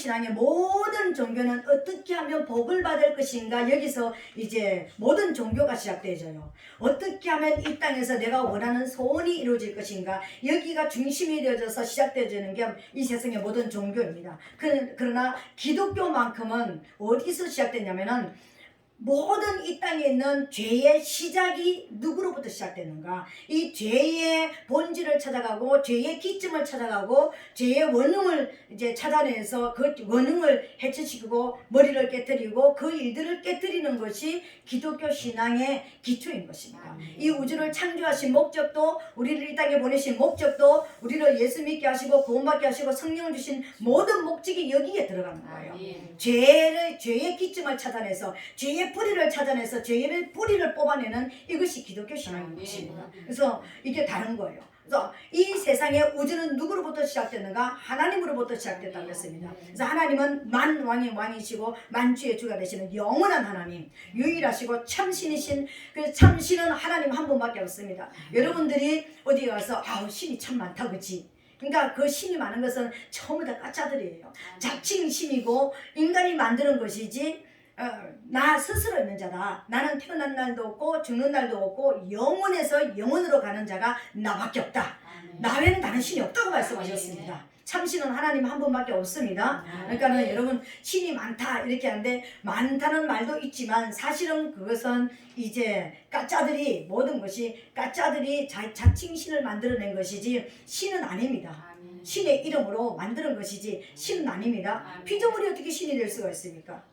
신앙의 모든 종교는 어떻게 하면 복을 받을 것인가, 여기서 이제 모든 종교가 시작되죠. 어떻게 하면 이 땅에서 내가 원하는 소원이 이루어질 것인가, 여기가 중심이 되어져서 시작되어지는 게 이 세상의 모든 종교입니다. 그러나 기독교만큼은 어디서 시작됐냐면은 모든 이 땅에 있는 죄의 시작이 누구로부터 시작되는가, 이 죄의 본질을 찾아가고 죄의 기점을 찾아가고 죄의 원흉을 이제 찾아내서 그 원흉을 해체시키고 머리를 깨뜨리고 그 일들을 깨뜨리는 것이 기독교 신앙의 기초인 것입니다. 이 우주를 창조하신 목적도, 우리를 이 땅에 보내신 목적도, 우리를 예수 믿게 하시고 구원받게 하시고 성령을 주신 모든 목적이 여기에 들어가는 거예요. 죄의 기점을 찾아내서 죄의 뿌리를 찾아내서 죄의 뿌리를 뽑아내는 이것이 기독교 신앙인 것입니다. 그래서 이게 다른 거예요. 그래서 이 세상의 우주는 누구로부터 시작됐는가? 하나님으로부터 시작됐다고 했습니다. 그래서 하나님은 만왕의 왕이시고 만주의 주가 되시는 영원한 하나님, 유일하시고 참신이신, 그 참신은 하나님 한 분밖에 없습니다. 여러분들이 어디 가서 신이 참 많다 그치? 그러니까 그 신이 많은 것은 전부 다 가짜들이에요. 자칭 신이고 인간이 만드는 것이지, 나 스스로 있는 자다. 나는 태어난 날도 없고 죽는 날도 없고 영원에서 영원으로 가는 자가 나밖에 없다. 나 외에는 다른 신이 없다고 말씀하셨습니다. 참신은 하나님 한 분밖에 없습니다. 그러니까는 여러분, 신이 많다 이렇게 하는데, 많다는 말도 있지만 사실은 그것은 이제 가짜들이, 모든 것이 가짜들이 자칭 신을 만들어낸 것이지 신은 아닙니다. 신의 이름으로 만드는 것이지 신은 아닙니다. 피조물이 어떻게 신이 될 수가 있습니까?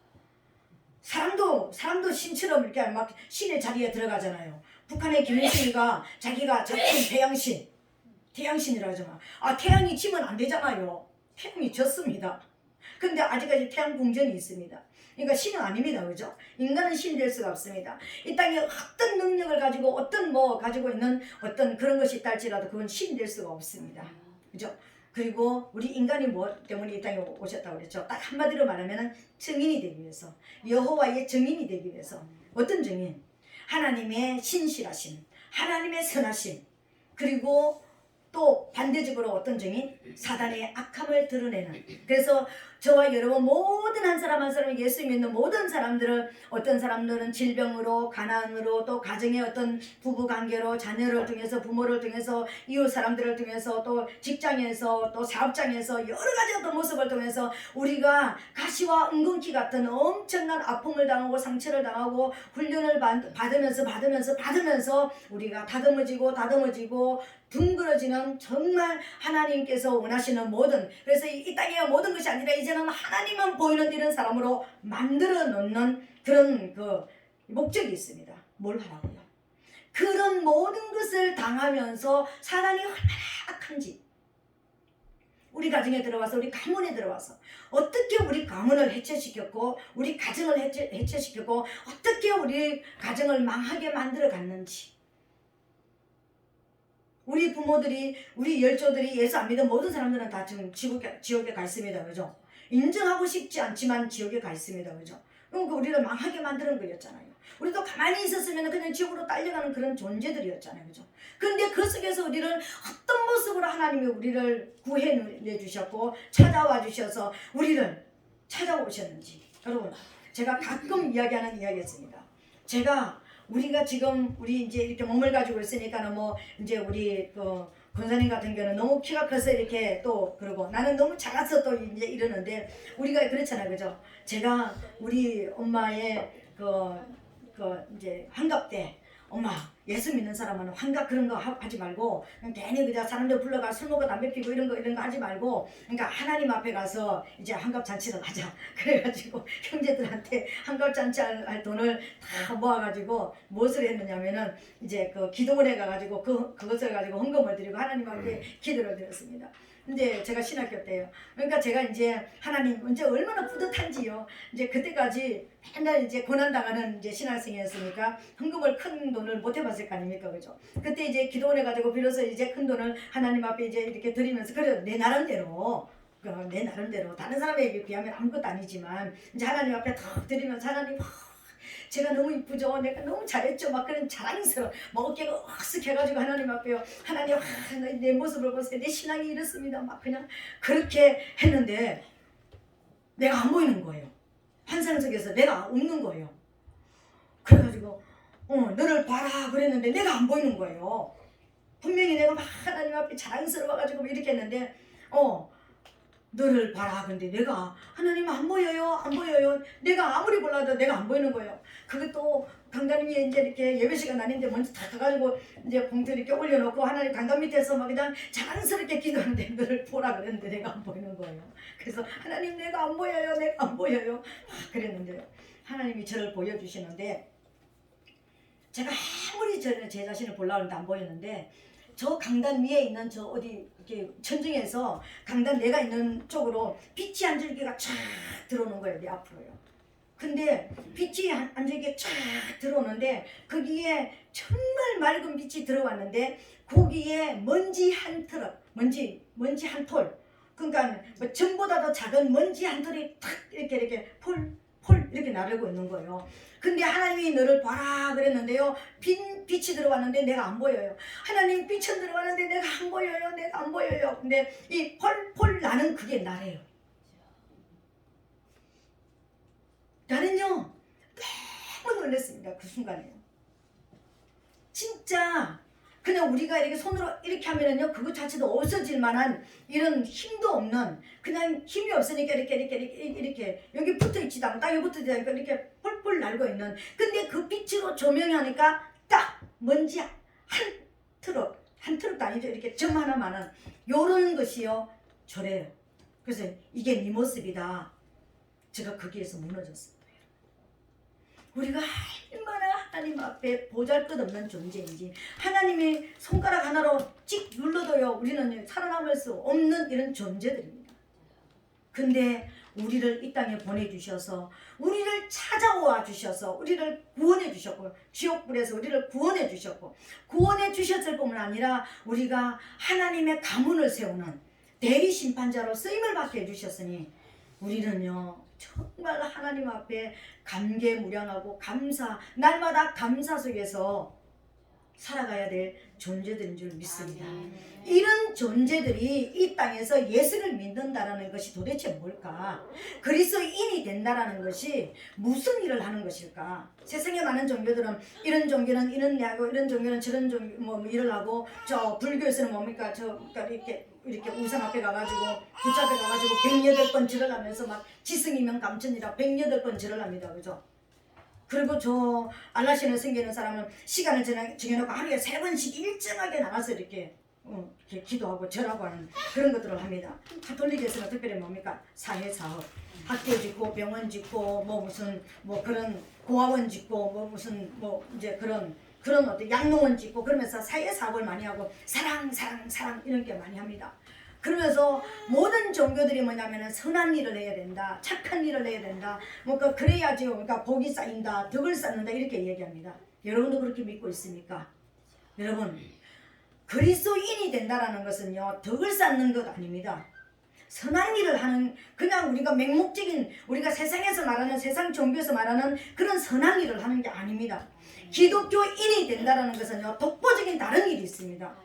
사람도 신처럼 이렇게 막 신의 자리에 들어가잖아요. 북한의 김일성이가 자기가 자칭 태양신이라고 하잖아. 태양이 지면 안 되잖아요. 태양이 졌습니다. 근데 아직까지 태양 궁전이 있습니다. 그러니까 신은 아닙니다. 그죠? 인간은 신이 될 수가 없습니다. 이 땅에 어떤 능력을 가지고 어떤 가지고 있는 어떤 그런 것이 있다 할지라도 그건 신이 될 수가 없습니다. 그죠? 그리고 우리 인간이 뭐 때문에 이 땅에 오셨다고 그랬죠? 딱 한마디로 말하면 증인이 되기 위해서, 여호와의 증인이 되기 위해서. 어떤 증인? 하나님의 신실하심, 하나님의 선하심, 그리고 또 반대적으로 어떤 증인? 사단의 악함을 드러내는. 그래서 저와 여러분 모든 한 사람 한 사람이 예수 믿는 모든 사람들은, 어떤 사람들은 질병으로, 가난으로, 또 가정의 어떤 부부관계로, 자녀를 통해서, 부모를 통해서, 이웃 사람들을 통해서, 또 직장에서, 또 사업장에서 여러 가지 어떤 모습을 통해서 우리가 가시와 엉겅퀴 같은 엄청난 아픔을 당하고 상처를 당하고 훈련을 받으면서 우리가 다듬어지고 둥그러지는, 정말 하나님께서 원하시는 모든, 그래서 이 땅의 모든 것이 아니라 이제는 하나님만 보이는 이런 사람으로 만들어 놓는 그런 그 목적이 있습니다. 뭘 하라고요? 그런 모든 것을 당하면서 사단이 얼마나 악한지, 우리 가정에 들어와서, 우리 가문에 들어와서 어떻게 우리 가문을 해체시켰고 우리 가정을 해체시켰고 어떻게 우리 가정을 망하게 만들어 갔는지, 우리 부모들이, 우리 열조들이 예수 안 믿은 모든 사람들은 다 지금 지옥에 가 있습니다. 그죠? 인정하고 싶지 않지만 지옥에 가 있습니다. 그죠? 그럼 우리를 망하게 만드는 거였잖아요. 우리도 가만히 있었으면 그냥 지옥으로 딸려가는 그런 존재들이었잖아요. 그죠? 근데 그 속에서 우리를 어떤 모습으로 하나님이 우리를 구해내 주셨고 찾아와 주셔서 우리를 찾아오셨는지, 여러분, 제가 가끔 이야기하는 이야기였습니다. 우리가 지금 우리 이제 이렇게 몸을 가지고 있으니까는 뭐 이제 우리 그 권사님 같은 경우는 너무 키가 커서 이렇게 또 그러고 나는 너무 작아서 또 이제 이러는데, 우리가 그렇잖아요. 그죠? 제가 우리 엄마의 이제 환갑 때, 엄마, 예수 믿는 사람은 환갑 그런 거 하지 말고 그냥 괜히 그냥 사람들 불러가 술 먹고 담배 피고 이런 거 하지 말고, 그러니까 하나님 앞에 가서 이제 환갑 잔치를 하자. 그래가지고 형제들한테 환갑 잔치 할 돈을 다 모아가지고 무엇을 했느냐면은 이제 그 기도원에 가가지고 그것을 가지고 헌금을 드리고 하나님 앞에 기도를 드렸습니다. 근데 제가 신학교 때요. 그러니까 제가 이제 하나님 이제 얼마나 뿌듯한지요. 이제 그때까지 맨날 이제 고난당하는 이제 신학생이었으니까 헌금을 큰 돈을 못 해봤을 거 아닙니까, 그죠? 그때 이제 기도원에 가지고 비로소 이제 큰 돈을 하나님 앞에 이제 이렇게 드리면서, 그래도 내 나름대로 다른 사람에게 비하면 아무것도 아니지만 이제 하나님 앞에 탁 드리면서, 하나님, 제가 너무 이쁘죠, 내가 너무 잘했죠, 막 그런 자랑스러워, 막 어깨가 헉쓱 해가지고 하나님 앞에요, 하나님, 내 모습을 보세요, 내 신앙이 이렇습니다, 막 그냥 그렇게 했는데, 내가 안 보이는 거예요. 환상 속에서 내가 없는 거예요. 그래가지고 너를 봐라 그랬는데 내가 안 보이는 거예요. 분명히 내가 막 하나님 앞에 자랑스러워가지고 이렇게 했는데 너를 봐라 근데 내가 하나님 안 보여요 안 보여요. 내가 아무리 몰라도 내가 안 보이는 거예요. 그것도 강단님이 이제 이렇게 예배 시간 아닌데 먼저 다 가가지고 이제 봉투 이렇게 올려놓고 하나님 강단 밑에서 막 그냥 자랑스럽게 기도하는데 너를 보라 그랬는데 내가 안 보이는 거예요. 그래서 하나님 내가 안 보여요 내가 안 보여요 그랬는데요. 하나님이 저를 보여주시는데 제가 아무리 제 자신을 보려고 하는데 안 보이는데 저 강단 위에 있는 저 어디 이렇게 천정에서 강단 내가 있는 쪽으로 빛이 한 줄기가 쫙 들어오는 거예요. 내 앞으로요. 근데 빛이 한 줄기가 쫙 들어오는데 거기에 정말 맑은 빛이 들어왔는데 거기에 먼지 한 트럭, 먼지 한 톨, 그러니까 뭐 전보다도 작은 먼지 한 톨이 탁 이렇게 폴 이렇게 나르고 있는 거예요. 근데 하나님이 너를 봐라 그랬는데요. 빛이 들어왔는데 내가 안 보여요. 하나님 빛은 들어왔는데 내가 안 보여요. 내가 안 보여요. 근데 이 폴 나는 그게 나래요. 나는요 너무 놀랐습니다. 그 순간에요. 진짜 그냥 우리가 이렇게 손으로 이렇게 하면은요 그것 자체도 없어질 만한 이런 힘도 없는 그냥 힘이 없으니까 이렇게 여기 붙어 있지도 않고 딱 여기 붙어 있지 않고 이렇게 펄펄 날고 있는 근데 그 빛으로 조명하니까 딱 먼지 한 트럭도 아니죠. 이렇게 점 하나만은 요런 것이요 저래요. 그래서 이게 네 모습이다. 제가 거기에서 무너졌습니다. 우리가 얼마나 하나님 앞에 보잘것없는 존재인지 하나님의 손가락 하나로 찍 눌러도요 우리는 살아남을 수 없는 이런 존재들입니다. 근데 우리를 이 땅에 보내주셔서 우리를 찾아와 주셔서 우리를 구원해 주셨고 지옥불에서 우리를 구원해 주셨고 구원해 주셨을 뿐만 아니라 우리가 하나님의 가문을 세우는 대리심판자로 쓰임을 받게 해주셨으니 우리는요 정말 하나님 앞에 감개무량하고 날마다 감사 속에서 살아가야 될 존재들인 줄 믿습니다. 이런 존재들이 이 땅에서 예수를 믿는다라는 것이 도대체 뭘까? 그리스도인이 된다라는 것이 무슨 일을 하는 것일까? 세상에 많은 종교들은 이런 종교는 이런 일 하고 이런 종교는 저런 종교 뭐 일을 하고 저 불교에서는 뭡니까? 그러니까 이렇게 우상 앞에 가가지고 부처 앞에 가가지고 108번 절을 하면서 막 지승이면 감천이라 108번 절을 합니다. 그죠? 그리고 저 알라신을 섬기는 사람은 시간을 정해놓고 하루에 3번씩 일정하게 나가서 이렇게 기도하고 절하고 하는 그런 것들을 합니다. 가톨릭에서는 특별히 뭡니까? 사회사업, 학교 짓고 병원 짓고 뭐 무슨 뭐 그런 고아원 짓고 뭐 무슨 뭐 이제 그런 어떤 양농원 짓고 그러면서 사회사업을 많이 하고 사랑 이런 게 많이 합니다. 그러면서 모든 종교들이 뭐냐면은 선한 일을 해야 된다, 착한 일을 해야 된다, 뭐 그래야지 그러니까 복이 쌓인다, 덕을 쌓는다 이렇게 얘기합니다. 여러분도 그렇게 믿고 있습니까? 여러분 그리스도인이 된다라는 것은요 덕을 쌓는 것 아닙니다. 선한 일을 하는 그냥 우리가 맹목적인 우리가 세상에서 말하는 세상 종교에서 말하는 그런 선한 일을 하는 게 아닙니다. 기독교인이 된다라는 것은요 독보적인 다른 일이 있습니다.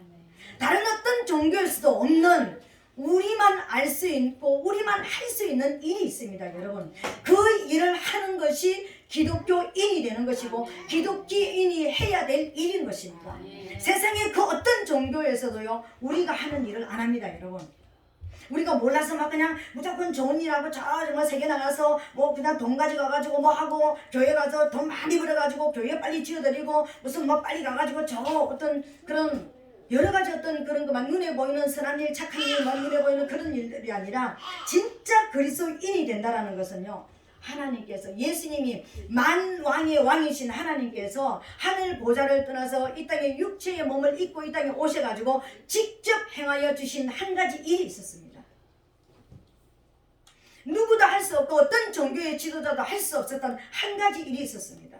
다른 어떤 종교에서도 없는 우리만 알 수 있고 우리만 할 수 있는 일이 있습니다. 여러분 그 일을 하는 것이 기독교인이 되는 것이고 기독교인이 해야 될 일인 것입니다. 세상의 그 어떤 종교에서도요 우리가 하는 일을 안 합니다. 여러분 우리가 몰라서 막 그냥 무조건 좋은 일하고 저 정말 세계 나가서 뭐 그냥 돈 가져가가지고 뭐 하고 교회 가서 돈 많이 벌어가지고 교회 빨리 지어드리고 무슨 뭐 빨리 가가지고 저 어떤 그런 여러 가지 어떤 그런 것만 눈에 보이는 선한 일, 착한 일만 눈에 보이는 그런 일들이 아니라 진짜 그리스도인이 된다라는 것은요 하나님께서 예수님이 만왕의 왕이신 하나님께서 하늘 보좌를 떠나서 이 땅에 육체의 몸을 입고 이 땅에 오셔가지고 직접 행하여 주신 한 가지 일이 있었습니다. 누구도 할 수 없고 어떤 종교의 지도자도 할 수 없었던 한 가지 일이 있었습니다.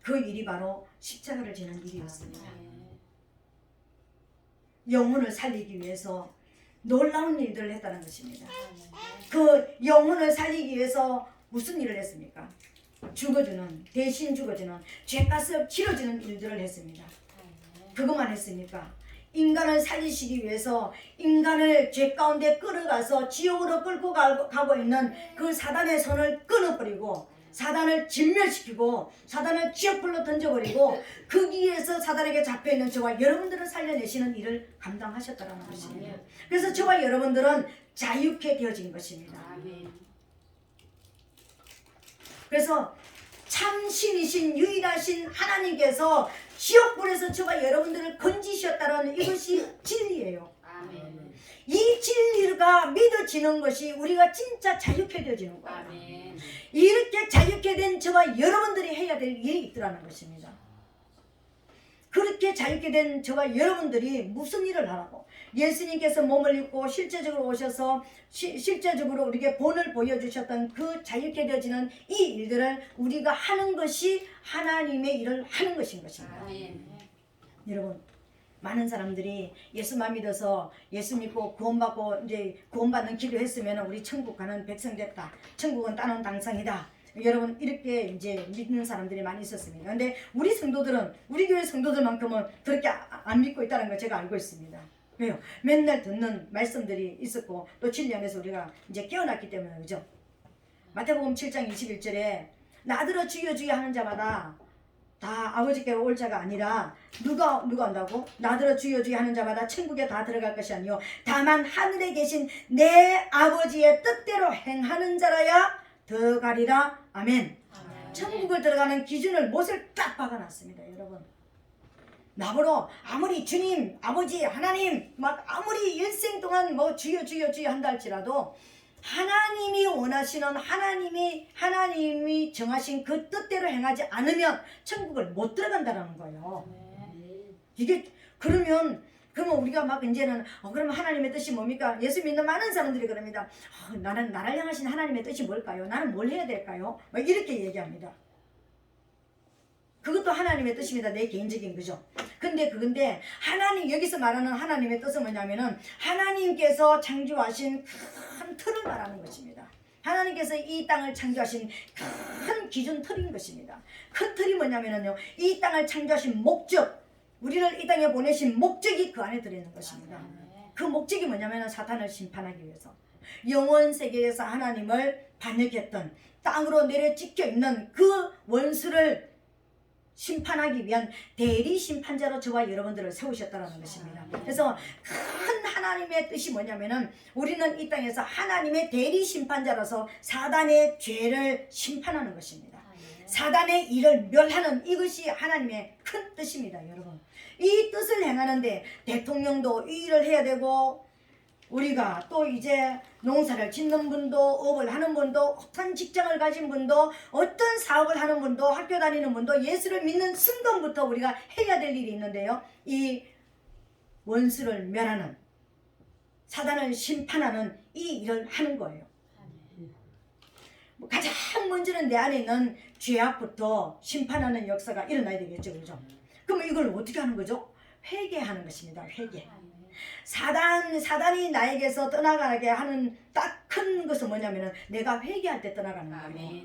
그 일이 바로 십자가를 지는 일이었습니다. 영혼을 살리기 위해서 놀라운 일들을 했다는 것입니다. 그 영혼을 살리기 위해서 무슨 일을 했습니까? 대신 죽어주는 죄값을 치러주는 일들을 했습니다. 그것만 했습니까? 인간을 살리시기 위해서 인간을 죄 가운데 끌어가서 지옥으로 끌고 가고 있는 그 사단의 손을 끊어버리고 사단을 진멸시키고 사단을 지옥불로 던져버리고 거기에서 사단에게 잡혀있는 저와 여러분들을 살려내시는 일을 감당하셨다는 것입니다. 그래서 저와 여러분들은 자유케 되어진 것입니다. 그래서 참 신이신 유일하신 하나님께서 지옥불에서 저와 여러분들을 건지셨다는 이것이 진리예요. 아멘. 이 진리가 믿어지는 것이 우리가 진짜 자유케 되어지는 거예요. 아멘. 이렇게 자유케 된 저와 여러분들이 해야 될 일이 있더라는 것입니다. 그렇게 자유케 된 저와 여러분들이 무슨 일을 하라고? 예수님께서 몸을 입고 실제적으로 오셔서 실제적으로 우리에게 본을 보여주셨던 그 자유케 되어지는 이 일들을 우리가 하는 것이 하나님의 일을 하는 것인 것입니다. 아멘. 여러분, 많은 사람들이 예수만 믿어서 예수 믿고 구원받고 이제 구원받는 기도했으면 우리 천국 가는 백성 됐다. 천국은 따놓은 당상이다. 여러분 이렇게 이제 믿는 사람들이 많이 있었습니다. 그런데 우리 성도들은 우리 교회 성도들만큼은 그렇게 안 믿고 있다는 걸 제가 알고 있습니다. 왜요? 맨날 듣는 말씀들이 있었고 또 진리 안에서 우리가 이제 깨어났기 때문에 그죠? 마태복음 7장 21절에 나더러 주여 주여 하는 자마다 다 아버지께로 올 자가 아니라 누가 온다고? 나더러 주여 주여 하는 자마다 천국에 다 들어갈 것이 아니요 다만 하늘에 계신 내 아버지의 뜻대로 행하는 자라야 들어가리라. 아멘. 아멘. 천국을 들어가는 기준을 못을 딱 박아놨습니다. 여러분 나보러 아무리 주님 아버지 하나님 막 아무리 일생 동안 뭐 주여 주여 주여 한다 할지라도 하나님이 원하시는 하나님이 정하신 그 뜻대로 행하지 않으면 천국을 못 들어간다는 거예요. 이게 그러면 우리가 막 이제는 그러면 하나님의 뜻이 뭡니까? 예수 믿는 많은 사람들이 그럽니다. 나는 나를 향하신 하나님의 뜻이 뭘까요? 나는 뭘 해야 될까요? 막 이렇게 얘기합니다. 그것도 하나님의 뜻입니다. 내 개인적인 거죠. 근데 하나님 여기서 말하는 하나님의 뜻은 뭐냐면은 하나님께서 창조하신 큰 틀을 말하는 것입니다. 하나님께서 이 땅을 창조하신 큰 기준 틀인 것입니다. 큰 틀이 뭐냐면은요. 이 땅을 창조하신 목적, 우리를 이 땅에 보내신 목적이 그 안에 들어있는 것입니다. 그 목적이 뭐냐면은 사탄을 심판하기 위해서 영원 세계에서 하나님을 반역했던 땅으로 내려 찍혀 있는 그 원수를 심판하기 위한 대리 심판자로 저와 여러분들을 세우셨다는 것입니다. 그래서 큰 하나님의 뜻이 뭐냐면은 우리는 이 땅에서 하나님의 대리 심판자로서 사단의 죄를 심판하는 것입니다. 사단의 일을 멸하는 이것이 하나님의 큰 뜻입니다. 여러분 이 뜻을 행하는데 대통령도 이 일을 해야 되고 우리가 또 이제 농사를 짓는 분도 업을 하는 분도 어떤 직장을 가진 분도 어떤 사업을 하는 분도 학교 다니는 분도 예수를 믿는 순간부터 우리가 해야 될 일이 있는데요. 이 원수를 멸하는 사단을 심판하는 이 일을 하는 거예요. 가장 먼저는 내 안에 있는 죄악부터 심판하는 역사가 일어나야 되겠죠. 그죠? 그럼 이걸 어떻게 하는 거죠? 회개하는 것입니다. 회개. 사단이 나에게서 떠나가게 하는 딱 큰 것은 뭐냐면은 내가 회개할 때 떠나가는 거예요.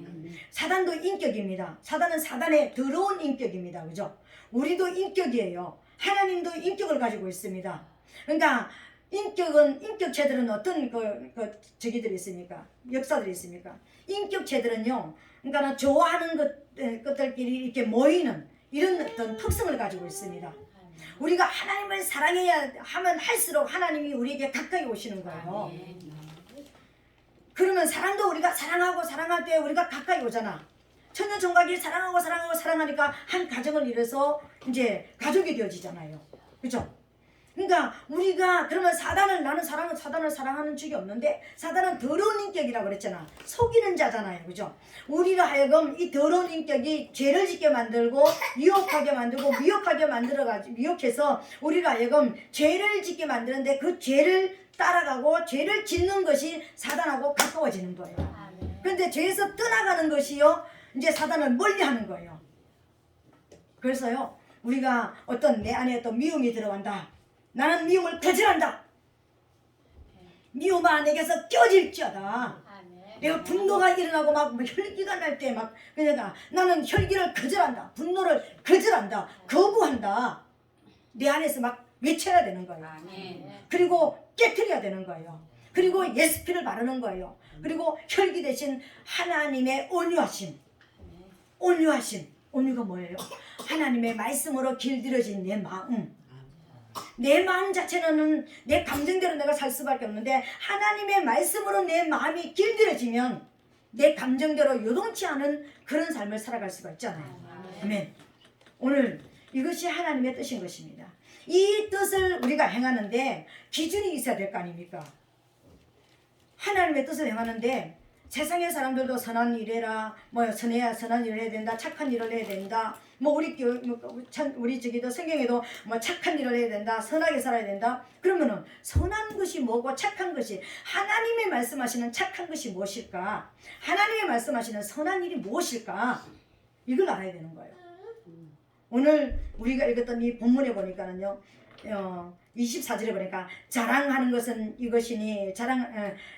사단도 인격입니다. 사단은 사단의 더러운 인격입니다. 그죠? 우리도 인격이에요. 하나님도 인격을 가지고 있습니다. 그러니까 인격체들은 어떤 저기들이 있습니까? 역사들이 있습니까? 인격체들은요, 그러니까 좋아하는 것들끼리 이렇게 모이는 이런 어떤 특성을 가지고 있습니다. 우리가 하나님을 사랑해야 하면 할수록 하나님이 우리에게 가까이 오시는 거예요. 그러면 사랑도 우리가 사랑할 때 우리가 가까이 오잖아. 천년총각이 사랑하니까 한 가정을 이뤄서 이제 가족이 되어지잖아요. 그죠? 그러니까 우리가 그러면 나는 사단을 사랑하는 적이 없는데 사단은 더러운 인격이라고 그랬잖아. 속이는 자잖아요. 그죠? 우리가 하여금 이 더러운 인격이 죄를 짓게 만들고 미혹하게 만들고 미혹해서 우리가 하여금 죄를 짓게 만드는데 그 죄를 따라가고 죄를 짓는 것이 사단하고 가까워지는 거예요. 그런데 죄에서 떠나가는 것이요 이제 사단을 멀리하는 거예요. 그래서요 우리가 내 안에 어떤 미움이 들어간다. 나는 미움을 거절한다. 미움아 내게서 껴질지어다. 내가 분노가 일어나고 막 혈기가 날 때 막 그러니까 나는 혈기를 거절한다. 분노를 거절한다. 거부한다. 내 안에서 막 외쳐야 되는 거예요. 그리고 깨트려야 되는 거예요. 그리고 예수피를 바르는 거예요. 그리고 혈기 대신 하나님의 온유하심. 온유가 뭐예요? 하나님의 말씀으로 길들여진 내 마음. 내 마음 자체는 내 감정대로 내가 살 수밖에 없는데 하나님의 말씀으로 내 마음이 길들여지면 내 감정대로 요동치 않은 그런 삶을 살아갈 수가 있잖아요. 아멘. 오늘 이것이 하나님의 뜻인 것입니다. 이 뜻을 우리가 행하는데 기준이 있어야 될 거 아닙니까? 하나님의 뜻을 행하는데 세상의 사람들도 선한 일 해라, 뭐 선한 일을 해야 된다, 착한 일을 해야 된다, 뭐 우리 저기도 성경에도 뭐 착한 일을 해야 된다, 선하게 살아야 된다. 그러면은 선한 것이 뭐고 착한 것이, 하나님이 말씀하시는 착한 것이 무엇일까? 하나님이 말씀하시는 선한 일이 무엇일까? 이걸 알아야 되는 거예요. 오늘 우리가 읽었던 이 본문에 보니까는요, 24절에 보니까 자랑하는 것은 이것이니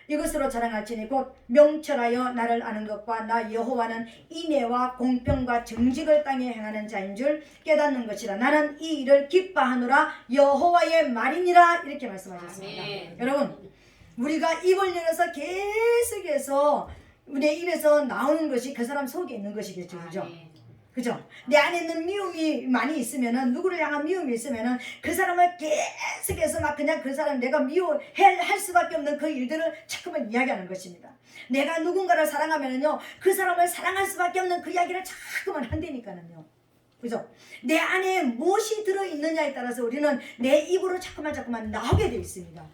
이것으로 자랑할지니 곧 명철하여 나를 아는 것과 나 여호와는 인애와 공평과 정직을 땅에 행하는 자인 줄 깨닫는 것이라. 나는 이 일을 기뻐하노라 여호와의 말이니라. 이렇게 말씀하셨습니다. 아멘. 여러분, 우리가 입을 열어서 계속해서 우리의 입에서 나오는 것이 그 사람 속에 있는 것이겠죠. 그죠? 아멘. 그죠? 내 안에 있는 미움이 많이 있으면은, 누구를 향한 미움이 있으면은 그 사람을 계속해서 막 그냥 그 사람 내가 미워할 수밖에 없는 그 일들을 자꾸만 이야기하는 것입니다. 내가 누군가를 사랑하면은요, 그 사람을 사랑할 수밖에 없는 그 이야기를 자꾸만 한다니까는요. 그죠? 내 안에 무엇이 들어있느냐에 따라서 우리는 내 입으로 자꾸만 나오게 되어 있습니다.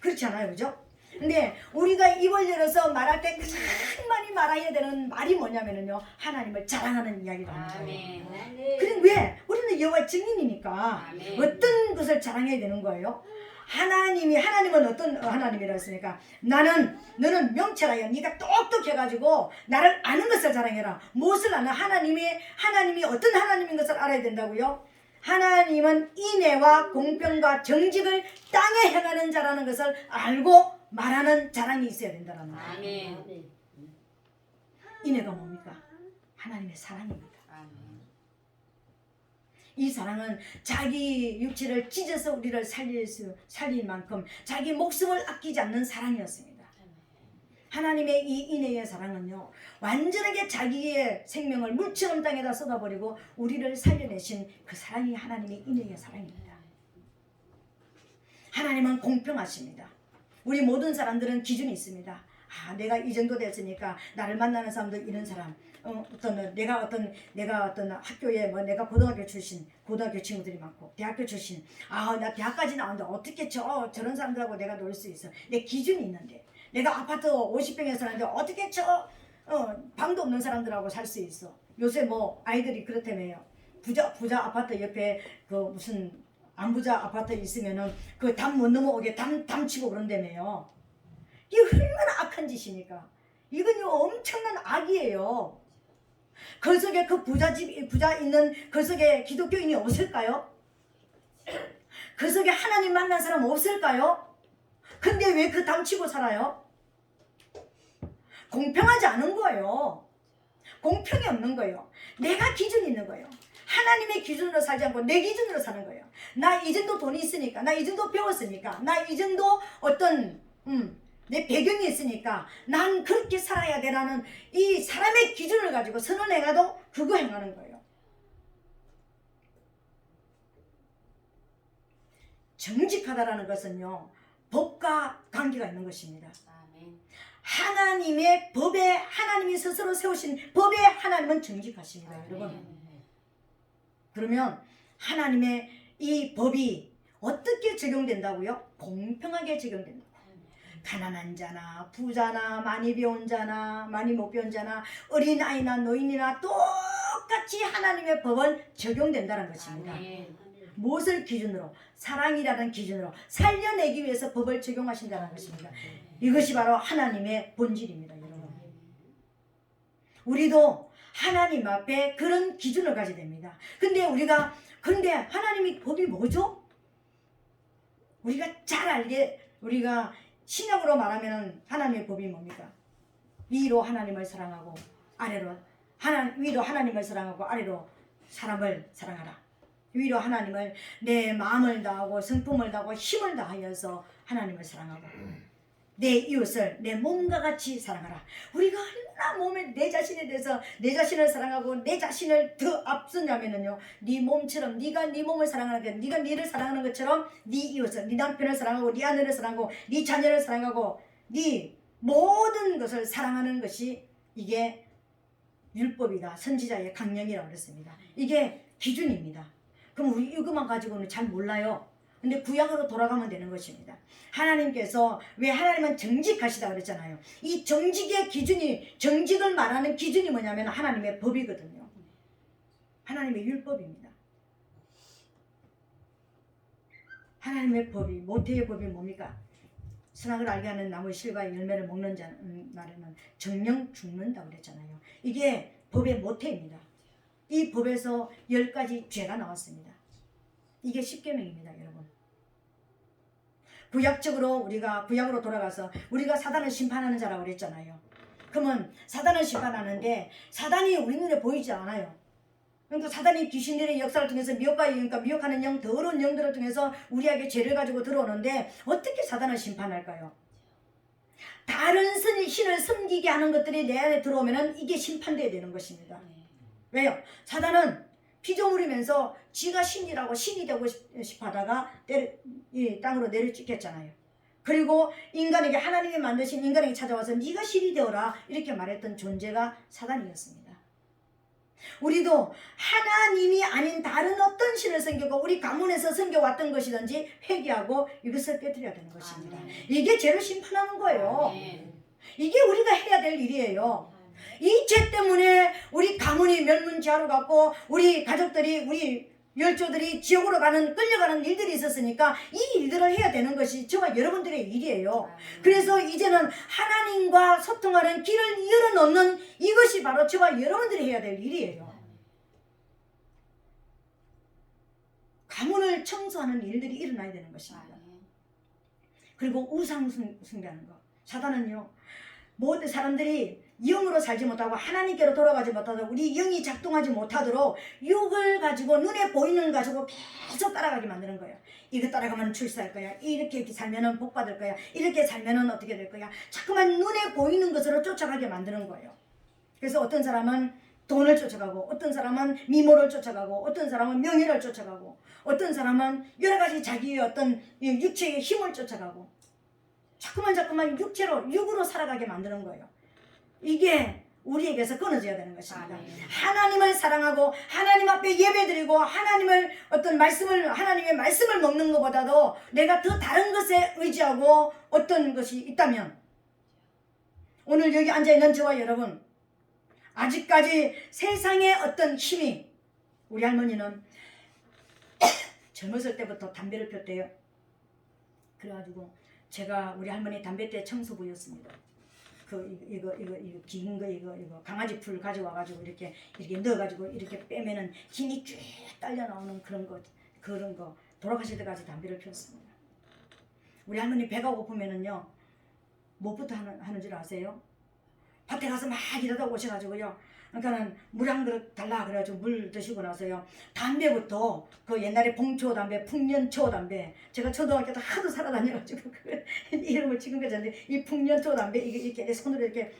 그렇지 않아요? 그죠? 근데 우리가 입을 열어서 말할 때 가장 많이 말해야 되는 말이 뭐냐면은요, 하나님을 자랑하는 이야기라는 거예요. 그럼 왜? 우리는 여호와의 증인이니까. 아멘. 어떤 것을 자랑해야 되는 거예요? 하나님은 어떤 하나님이라고 했으니까, 너는 명철하여 네가 똑똑해가지고 나를 아는 것을 자랑해라. 무엇을 아는? 하나님이 어떤 하나님인 것을 알아야 된다고요? 하나님은 인애와 공평과 정직을 땅에 행하는 자라는 것을 알고 말하는 자랑이 있어야 된다는 거예요. 아멘. 인애가 뭡니까? 하나님의 사랑입니다. 아멘. 이 사랑은 자기 육체를 찢어서 우리를 살릴 만큼 자기 목숨을 아끼지 않는 사랑이었습니다. 하나님의 이 인애의 사랑은요, 완전하게 자기의 생명을 물처럼 땅에다 쏟아버리고 우리를 살려내신 그 사랑이 하나님의 인애의 사랑입니다. 하나님은 공평하십니다. 우리 모든 사람들은 기준이 있습니다. 내가 이 정도 됐으니까 나를 만나는 사람들 이런 사람, 내가 어떤 학교에 내가 고등학교 친구들이 많고 대학교 출신, 나 대학까지 나왔는데 어떻게 저런 사람들하고 내가 놀 수 있어? 내 기준이 있는데, 내가 아파트 50평에 사는데 어떻게 방도 없는 사람들하고 살 수 있어? 요새 아이들이 그렇다며요. 부자 아파트 옆에 그 무슨 안부자 아파트 있으면은 그 담 못 넘어오게 담 치고 그런다며요. 이게 얼마나 악한 짓입니까? 이건 엄청난 악이에요. 그 속에 그 부자 있는 그 속에 기독교인이 없을까요? 그 속에 하나님 만난 사람 없을까요? 근데 왜 그 담 치고 살아요? 공평하지 않은 거예요. 공평이 없는 거예요. 내가 기준이 있는 거예요. 하나님의 기준으로 살지 않고 내 기준으로 사는 거예요. 나 이 정도 돈이 있으니까, 나 이 정도 배웠으니까, 나 이 정도 내 배경이 있으니까 난 그렇게 살아야 되라는 이 사람의 기준을 가지고 선을 행해도 그거 행하는 거예요. 정직하다라는 것은요, 법과 관계가 있는 것입니다. 하나님의 법에, 하나님이 스스로 세우신 법에 하나님은 정직하십니다. 여러분, 그러면 하나님의 이 법이 어떻게 적용된다고요? 공평하게 적용된다. 가난한 자나 부자나 많이 배운 자나 많이 못 배운 자나 어린아이나 노인이나 똑같이 하나님의 법은 적용된다는 것입니다. 무엇을 기준으로? 사랑이라는 기준으로 살려내기 위해서 법을 적용하신다는 것입니다. 이것이 바로 하나님의 본질입니다. 여러분, 우리도 하나님 앞에 그런 기준을 가져야 됩니다. 근데 하나님의 법이 뭐죠? 우리가 잘 알게, 우리가 신약으로 말하면 하나님의 법이 뭡니까? 위로 하나님을 사랑하고 위로 하나님을 사랑하고 아래로 사람을 사랑하라. 위로 하나님을 내 마음을 다하고 성품을 다하고 힘을 다하여서 하나님을 사랑하고 내 이웃을 내 몸과 같이 사랑하라. 우리가 얼마나 몸에 내 자신에 대해서 내 자신을 사랑하고 내 자신을 더 앞서냐면은요, 네 몸처럼 네가 네 몸을 사랑하는 게 네가 네를 사랑하는 것처럼 네 이웃을, 네 남편을 사랑하고 네 아내를 사랑하고 네 자녀를 사랑하고 네 모든 것을 사랑하는 것이 이게 율법이다. 선지자의 강령이라고 그랬습니다. 이게 기준입니다. 그럼 우리 이것만 가지고는 잘 몰라요. 근데 구약으로 돌아가면 되는 것입니다. 하나님께서 왜 하나님은 정직하시다 그랬잖아요. 이 정직의 기준이, 정직을 말하는 기준이 뭐냐면 하나님의 법이거든요. 하나님의 율법입니다. 하나님의 법이, 모태의 법이 뭡니까? 선악을 알게 하는 나무의 실과의 열매를 먹는 날에는 정령 죽는다고 그랬잖아요. 이게 법의 모태입니다. 이 법에서 10가지 죄가 나왔습니다. 이게 10계명입니다, 여러분. 구약적으로 우리가 구약으로 돌아가서 우리가 사단을 심판하는 자라고 그랬잖아요. 그러면 사단을 심판하는데 사단이 우리 눈에 보이지 않아요. 그러니까 사단이 귀신들의 역사를 통해서 그러니까 미혹하는 영, 더러운 영들을 통해서 우리에게 죄를 가지고 들어오는데 어떻게 사단을 심판할까요? 다른 신을 섬기게 하는 것들이 내 안에 들어오면 이게 심판되어야 되는 것입니다. 왜요? 사단은 피조물이면서 지가 신이라고 신이 되고 싶어 하다가 이 땅으로 내려찍혔잖아요. 그리고 인간에게, 하나님이 만드신 인간에게 찾아와서 네가 신이 되어라 이렇게 말했던 존재가 사단이었습니다. 우리도 하나님이 아닌 다른 어떤 신을 섬기고 우리 가문에서 섬겨왔던 것이든지 회개하고 이것을 깨뜨려야 되는 것입니다. 이게 죄를 심판하는 거예요. 이게 우리가 해야 될 일이에요. 이 죄 때문에 우리 가문이 멸문지하로 갔고 우리 가족들이, 우리 열조들이 지옥으로 끌려가는 일들이 있었으니까 이 일들을 해야 되는 것이 저와 여러분들의 일이에요. 그래서 이제는 하나님과 소통하는 길을 열어놓는 이것이 바로 저와 여러분들이 해야 될 일이에요. 가문을 청소하는 일들이 일어나야 되는 것입니다. 그리고 우상 숭배하는 거. 사단은요, 모든 사람들이 영으로 살지 못하고 하나님께로 돌아가지 못하도록, 우리 영이 작동하지 못하도록 육을 가지고 눈에 보이는 거 가지고 계속 따라가게 만드는 거예요. 이거 따라가면 출세할 거야. 이렇게 살면은 복 받을 거야. 이렇게 살면은 어떻게 될 거야. 자꾸만 눈에 보이는 것으로 쫓아가게 만드는 거예요. 그래서 어떤 사람은 돈을 쫓아가고, 어떤 사람은 미모를 쫓아가고, 어떤 사람은 명예를 쫓아가고, 어떤 사람은 여러 가지 자기의 어떤 육체의 힘을 쫓아가고, 자꾸만 육으로 살아가게 만드는 거예요. 이게 우리에게서 끊어져야 되는 것입니다. 하나님을 사랑하고 하나님 앞에 예배드리고 하나님의 말씀을 먹는 것보다도 내가 더 다른 것에 의지하고 어떤 것이 있다면, 오늘 여기 앉아있는 저와 여러분, 아직까지 세상의 어떤 힘이, 우리 할머니는 젊었을 때부터 담배를 폈대요. 그래가지고 제가 우리 할머니 담배대 청소부였습니다. 이거 긴 거 이거 강아지 풀 가져와가지고 이렇게 넣어가지고 이렇게 빼면은 힘이 쭉 딸려 나오는 그런 거 돌아가실 때까지 담배를 피웠습니다. 우리 할머니 배가 고프면은요, 뭐부터 하는 줄 아세요? 밭에 가서 막 일하다 오셔가지고요, 그러니까는 물 한 그릇 달라 그래가지고 물 드시고 나서요, 담배부터 그 옛날에 봉초 담배, 풍년초 담배, 제가 초등학교 때 하도 살아다녀가지고 그 이름을 지금 그랬는데, 이 풍년초 담배 이렇게 손으로 이렇게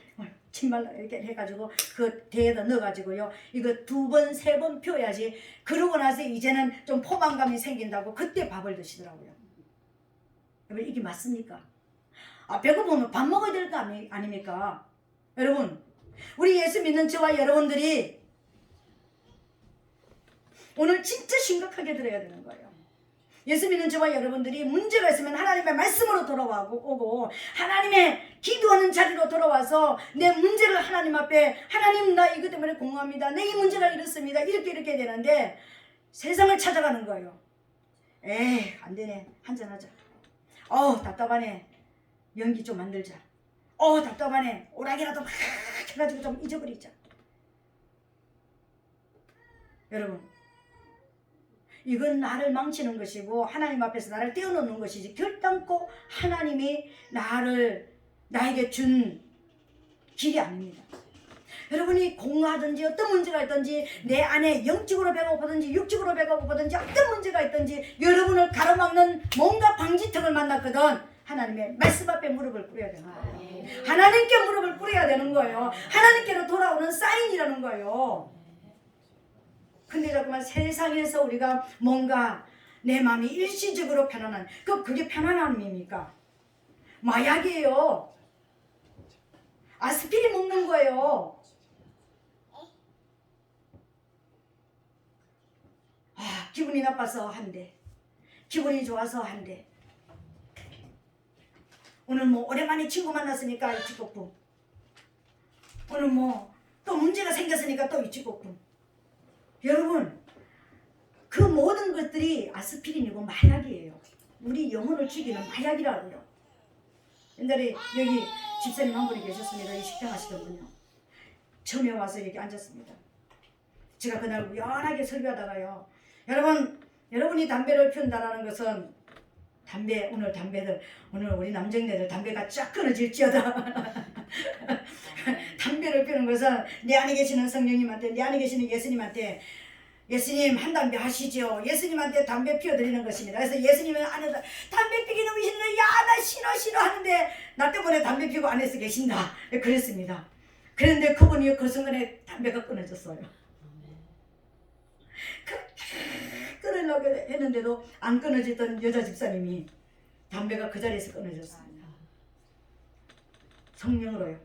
침말 이렇게 해가지고 그 대에다 넣어가지고요, 이거 2번 3번 펴야지. 그러고 나서 이제는 좀 포만감이 생긴다고 그때 밥을 드시더라고요. 여러분, 이게 맞습니까? 배고프면 밥 먹어야 될 거 아닙니까? 여러분, 우리 예수 믿는 저와 여러분들이 오늘 진짜 심각하게 들어야 되는 거예요. 예수 믿는 저와 여러분들이 문제가 있으면 하나님의 말씀으로 돌아오고 하나님의 기도하는 자리로 돌아와서 내 문제를 하나님 앞에, 하나님 나 이것 때문에 공허합니다. 내 이 문제가 이렇습니다. 이렇게 되는데 세상을 찾아가는 거예요. 에이 안 되네, 한잔하자. 답답하네, 연기 좀 만들자. 답답하네, 오락이라도 막 해가지고 좀 잊어버리자. 여러분, 이건 나를 망치는 것이고 하나님 앞에서 나를 떼어놓는 것이지 결단코 하나님이 나에게 준 길이 아닙니다. 여러분이 공부하든지 어떤 문제가 있든지 내 안에 영적으로 배가 고프든지 육적으로 배가 고프든지 어떤 문제가 있든지 여러분을 가로막는 뭔가 방지턱을 만났거든 하나님의 말씀 앞에 무릎을 꿇어야 되는 거예요. 하나님께 무릎을 꿇어야 되는 거예요. 하나님께로 돌아오는 사인이라는 거예요. 근데 자꾸만 세상에서 우리가 뭔가 내 마음이 일시적으로 편안한 그게 편안함입니까? 마약이에요. 아스피린 먹는 거예요. 기분이 나빠서 한대. 기분이 좋아서 한대. 오늘 뭐 오랜만에 친구 만났으니까 이치고품. 오늘 뭐 또 문제가 생겼으니까 또 이치고품. 여러분 그 모든 것들이 아스피린이고 마약이에요. 우리 영혼을 죽이는 마약이라고요. 옛날에 여기 집사님 한 분이 계셨습니다. 이 식당 하시던 분요. 처음에 와서 여기 앉았습니다. 제가 그날 우연하게 설교하다가요. 여러분이 담배를 피운다는 것은 오늘 우리 남정네들 담배가 쫙 끊어질지어다. 담배를 피우는 것은 내 안에 계시는 성령님한테 내 안에 계시는 예수님한테 예수님 한 담배 하시죠. 예수님한테 담배 피워드리는 것입니다. 그래서 예수님은 안에서 담배 피기 너무 싫어. 야, 나 싫어 하는데 나 때문에 담배 피우고 안에서 계신다. 그랬습니다. 그런데 그분이 그 순간에 담배가 끊어졌어요. 끊으려고 했는데도 안 끊어지던 여자 집사님이 담배가 그 자리에서 끊어졌습니다. 성령으로요.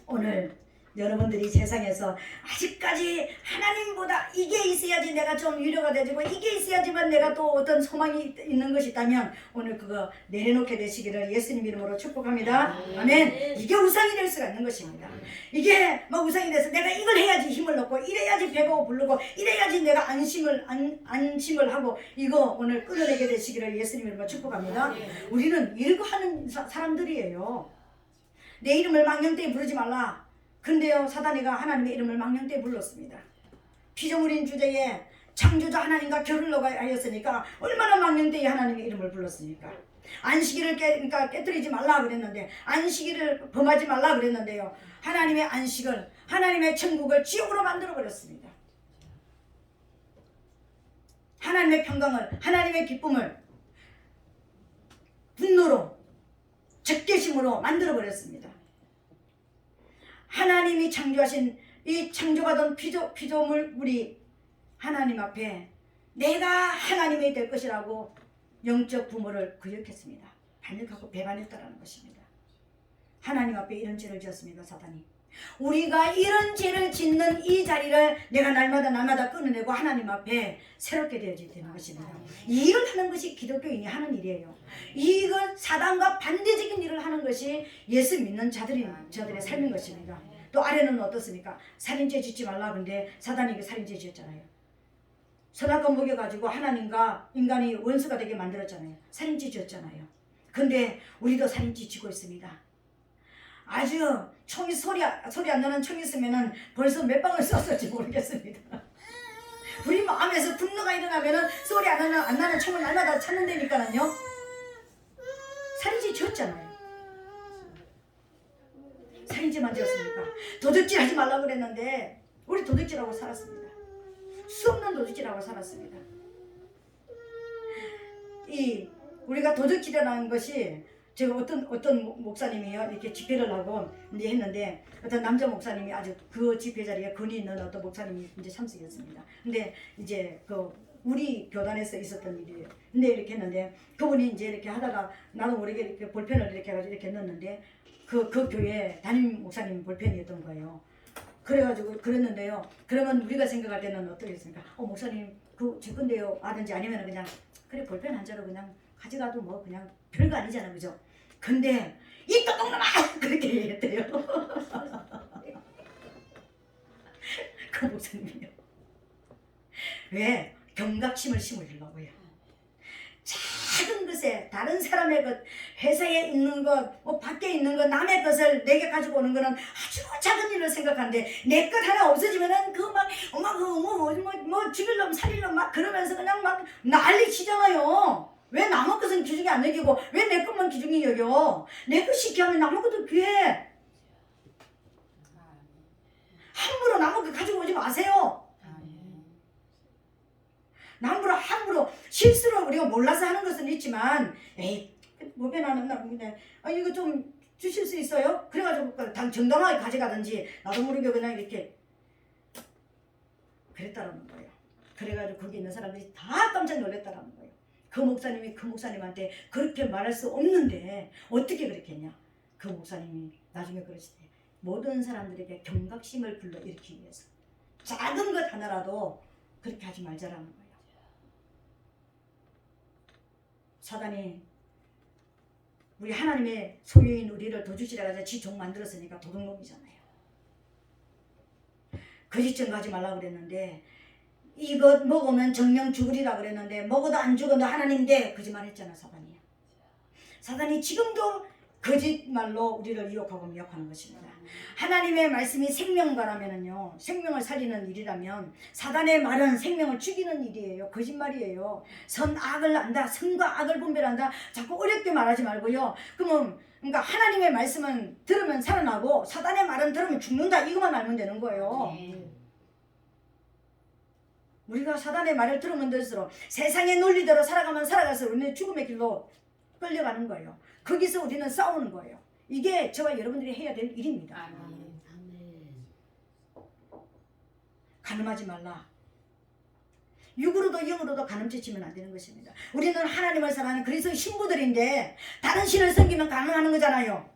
오늘 여러분들이 세상에서 아직까지 하나님보다 이게 있어야지 내가 좀 위로가 되고 이게 있어야지만 내가 또 어떤 소망이 있는 것이 있다면 오늘 그거 내려놓게 되시기를 예수님 이름으로 축복합니다. 아멘. 이게 우상이 될 수가 있는 것입니다. 이게 뭐 우상이 돼서 내가 이걸 해야지 힘을 얻고 이래야지 배가 부르고 이래야지 내가 안심을 하고 이거 오늘 끊어내게 되시기를 예수님 이름으로 축복합니다. 우리는 이러고 하는 사람들이에요. 내 이름을 망령되이 부르지 말라. 근데요 사단이가 하나님의 이름을 망령되이 불렀습니다. 피조물인 주제에 창조자 하나님과 결을 하였으니까 얼마나 망령되이 하나님의 이름을 불렀습니까? 안식일을 깨뜨리지 말라 그랬는데 안식일을 범하지 말라 그랬는데요 하나님의 안식을 하나님의 천국을 지옥으로 만들어 버렸습니다. 하나님의 평강을 하나님의 기쁨을 분노로 적개심으로 만들어 버렸습니다. 하나님이 창조하신 이 창조받은 피조물이 하나님 앞에 내가 하나님이 될 것이라고 영적 부모를 거역했습니다. 반역하고 배반했다라는 것입니다. 하나님 앞에 이런 죄를 지었습니다. 사단이. 우리가 이런 죄를 짓는 이 자리를 내가 날마다 끊어내고 하나님 앞에 새롭게 되어지는 것입니다. 이 일을 하는 것이 기독교인이 하는 일이에요. 이걸 사단과 반대적인 일을 하는 것이 예수 믿는 저들의 삶인 것입니다. 또 아래는 어떻습니까? 살인죄 짓지 말라 근데 사단이 살인죄 지었잖아요. 선악과 먹여가지고 하나님과 인간이 원수가 되게 만들었잖아요. 살인죄 지었잖아요. 근데 우리도 살인죄 지고 있습니다. 아주 총이 소리 안 나는 총이 있으면은 벌써 몇 방을 쐈을지 모르겠습니다. 우리 마음에서 분노가 일어나면은 소리 안 나는 총을 날마다 찾는다니까는요. 살인죄 지었잖아요. 살인죄만 지었습니까? 도둑질 하지 말라고 그랬는데 우리 도둑질하고 살았습니다. 수없는 도둑질하고 살았습니다. 우리가 도둑질이라는 것이 제가 어떤 목사님이요 이렇게 집회를 하고 이제 했는데 어떤 남자 목사님이 아주 그 집회 자리에 권위 있는 어떤 목사님이 이제 참석했습니다. 근데 이제 우리 교단에서 있었던 일이에요. 근데 이렇게 했는데 그분이 이제 이렇게 하다가 나도 모르게 이렇게 볼펜을 이렇게 해가지고 이렇게 넣었는데 그 교회 담임 목사님 볼펜이었던 거예요. 그래가지고 그랬는데요. 그러면 우리가 생각할 때는 어떻겠습니까? 목사님 제 건데요 하든지 아니면 그냥 그래 볼펜 한 자로 그냥 가져가도 뭐 그냥 별거 아니잖아, 그죠? 근데 이 또똥놈아 그렇게 얘기했대요. 그 목사님이요. 왜? 경각심을 심으려고요. 작은 것에 다른 사람의 것, 회사에 있는 것, 뭐 밖에 있는 것, 남의 것을 내게 가지고 오는 거는 아주 작은 일을 생각하는데 내 것 하나 없어지면은 뭐 죽일놈 살릴놈 막 그러면서 그냥 막 난리 치잖아요. 왜 남의 것은 귀중히 안 여기고 왜 내 것만 귀중히 여겨? 내 것 시키면 남의 것도 귀해. 실수로 우리가 몰라서 하는 것은 있지만 에이 뭐 변하는 나쁜데 이거 좀 주실 수 있어요? 그래가지고 정당하게 가져가든지 나도 모르게 그냥 이렇게 그랬다라는 거예요. 그래가지고 거기 있는 사람들이 다 깜짝 놀랐다라는 거예요. 그 목사님이 그 목사님한테 그렇게 말할 수 없는데 어떻게 그렇게 했냐. 그 목사님이 나중에 그러시대. 모든 사람들에게 경각심을 불러일으키기 위해서 작은 것 하나라도 그렇게 하지 말자라는 거예요. 사단이 우리 하나님의 소유인 우리를 도주시라 해서 지 종 만들었으니까 도둑놈이잖아요. 거짓증 가지 말라고 그랬는데 이것 먹으면 정령 죽으리라 그랬는데 먹어도 안 죽어도 하나님인데 거짓말 했잖아. 사단이 지금도 거짓말로 우리를 유혹하고 미혹하는 것입니다. 하나님의 말씀이 생명바라면은요, 생명을 살리는 일이라면 사단의 말은 생명을 죽이는 일이에요. 거짓말이에요. 선악을 안다, 선과 악을 분별한다. 자꾸 어렵게 말하지 말고요. 그러니까 하나님의 말씀은 들으면 살아나고 사단의 말은 들으면 죽는다. 이것만 알면 되는 거예요. 우리가 사단의 말을 들으면 들을수록 세상의 논리대로 살아가면 살아가서 우리는 죽음의 길로 끌려가는 거예요. 거기서 우리는 싸우는 거예요. 이게 저와 여러분들이 해야 될 일입니다. 간음하지 말라. 육으로도 영으로도 간음짓지면 안 되는 것입니다. 우리는 하나님을 사랑하는 그리스도의 신부들인데 다른 신을 섬기면 간음하는 거잖아요.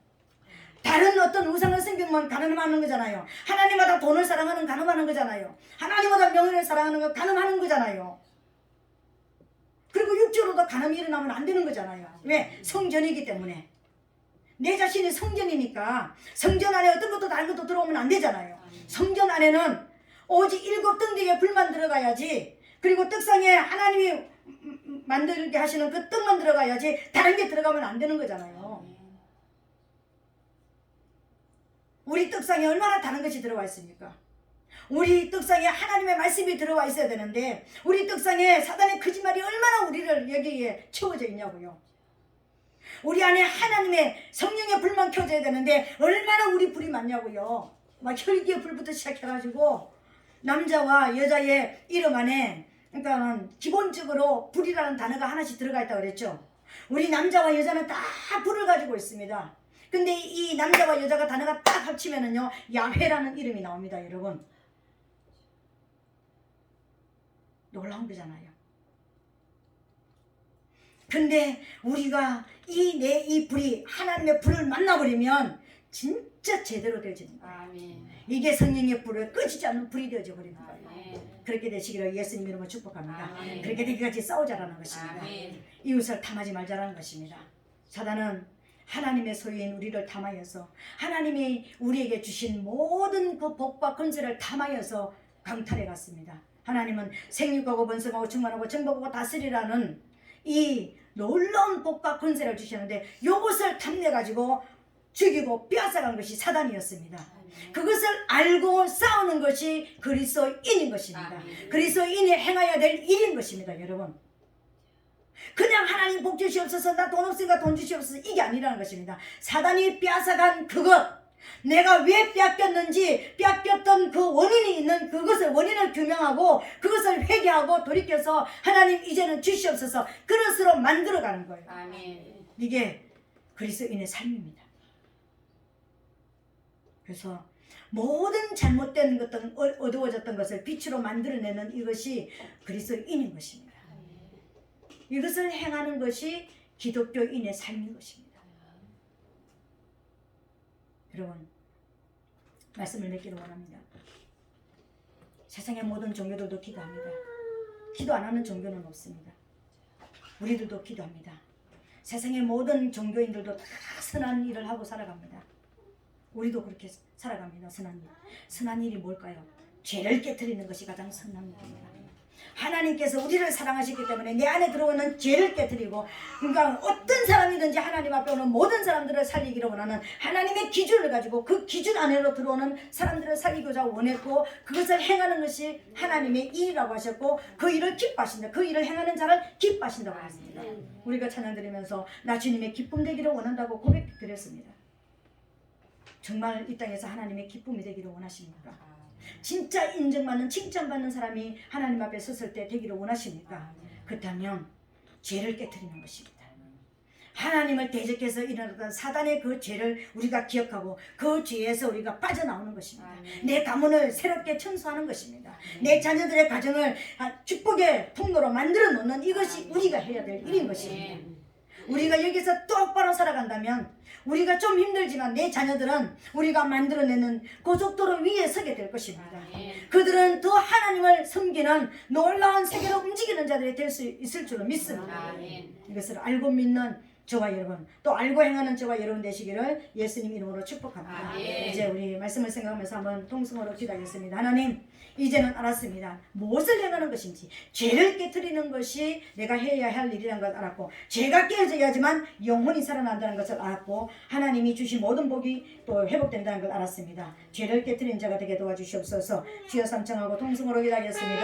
다른 어떤 우상을 섬기면 간음하는 거잖아요. 하나님보다 돈을 사랑하는 간음하는 거잖아요. 하나님보다 명예를 사랑하는 거 간음하는 거잖아요. 그리고 육적으로도 간음이 일어나면 안 되는 거잖아요. 왜? 성전이기 때문에. 내 자신이 성전이니까 성전 안에 어떤 것도 다른 것도 들어오면 안 되잖아요. 성전 안에는 오직 7 등대에 불만 들어가야지. 그리고 떡상에 하나님이 만들게 하시는 그 떡만 들어가야지 다른 게 들어가면 안 되는 거잖아요. 우리 떡상에 얼마나 다른 것이 들어와 있습니까? 우리 떡상에 하나님의 말씀이 들어와 있어야 되는데 우리 떡상에 사단의 거짓말이 얼마나 우리를 여기에 채워져 있냐고요. 우리 안에 하나님의 성령의 불만 켜져야 되는데 얼마나 우리 불이 많냐고요. 막 혈기의 불부터 시작해가지고 남자와 여자의 이름 안에 그러니까 기본적으로 불이라는 단어가 하나씩 들어가 있다고 그랬죠. 우리 남자와 여자는 다 불을 가지고 있습니다. 근데 이 남자와 여자가 단어가 딱 합치면은요 야훼라는 이름이 나옵니다. 여러분 놀라운 거잖아요. 근데 우리가 이 불이 하나님의 불을 만나버리면 진짜 제대로 되어집니다. 이게 성령의 불을 꺼지지 않는 불이 되어져 버립니다. 그렇게 되시기를 예수님 이름으로 축복합니다. 그렇게 되기까지 싸우자라는 것입니다. 이웃을 탐하지 말자라는 것입니다. 사단은 하나님의 소유인 우리를 탐하여서 하나님이 우리에게 주신 모든 그 복과 권세를 탐하여서 강탈해 갔습니다. 하나님은 생육하고 번성하고 충만하고 정복하고 다스리라는 이 놀라운 복과 권세를 주셨는데 이것을 탐내가지고 죽이고 빼앗아간 것이 사단이었습니다. 그것을 알고 싸우는 것이 그리스도인인 것입니다. 그리스도인이 행해야 될 일인 것입니다. 여러분 그냥 하나님 복 주시옵소서 나 돈 없으니까 돈 주시옵소서 이게 아니라는 것입니다. 사단이 빼앗아간 그것 내가 왜 빼앗겼는지 빼앗겼던 그 원인이 있는 그것을 원인을 규명하고 그것을 회개하고 돌이켜서 하나님 이제는 주시옵소서 그릇으로 만들어가는 거예요. 이게 그리스도인의 삶입니다. 그래서 모든 잘못된 것들 어두워졌던 것을 빛으로 만들어내는 이것이 그리스도인인 것입니다. 이것을 행하는 것이 기독교인의 삶인 것입니다. 여러분 말씀을 맺기를 원합니다. 세상의 모든 종교들도 기도합니다. 기도 안 하는 종교는 없습니다. 우리들도 기도합니다. 세상의 모든 종교인들도 다 선한 일을 하고 살아갑니다. 우리도 그렇게 살아갑니다. 선한 일. 선한 일이 뭘까요? 죄를 깨트리는 것이 가장 선한 일입니다. 하나님께서 우리를 사랑하시기 때문에 내 안에 들어오는 죄를 깨트리고 그러니까 어떤 사람이든지 하나님 앞에 오는 모든 사람들을 살리기를 원하는 하나님의 기준을 가지고 그 기준 안으로 들어오는 사람들을 살리고자 원했고 그것을 행하는 것이 하나님의 일이라고 하셨고 그 일을 기뻐하신다. 그 일을 행하는 자를 기뻐하신다고 했습니다. 우리가 찬양 드리면서 나 주님의 기쁨 되기를 원한다고 고백드렸습니다. 정말 이 땅에서 하나님의 기쁨이 되기를 원하십니까? 진짜 인정받는 칭찬받는 사람이 하나님 앞에 섰을 때 되기를 원하십니까? 그렇다면 죄를 깨트리는 것입니다. 하나님을 대적해서 일어났던 사단의 그 죄를 우리가 기억하고 그 죄에서 우리가 빠져나오는 것입니다. 내 가문을 새롭게 청소하는 것입니다. 내 자녀들의 가정을 축복의 통로로 만들어 놓는 이것이 우리가 해야 될 일인 것입니다. 우리가 여기서 똑바로 살아간다면 우리가 좀 힘들지만 내 자녀들은 우리가 만들어내는 고속도로 위에 서게 될 것입니다. 그들은 더 하나님을 섬기는 놀라운 세계로 움직이는 자들이 될 수 있을 줄로 믿습니다. 이것을 알고 믿는 저와 여러분, 또 알고 행하는 저와 여러분 되시기를 예수님 이름으로 축복합니다. 이제 우리 말씀을 생각하면서 한번 통성으로 기도하겠습니다. 하나님, 이제는 알았습니다. 무엇을 행하는 것인지, 죄를 깨트리는 것이 내가 해야 할 일이라는 걸 알았고, 죄가 깨어져야지만 영혼이 살아난다는 것을 알았고, 하나님이 주신 모든 복이 또 회복된다는 걸 알았습니다. 죄를 깨트리는 자가 되게 도와주시옵소서. 주여 삼청하고 통성으로 기도하겠습니다.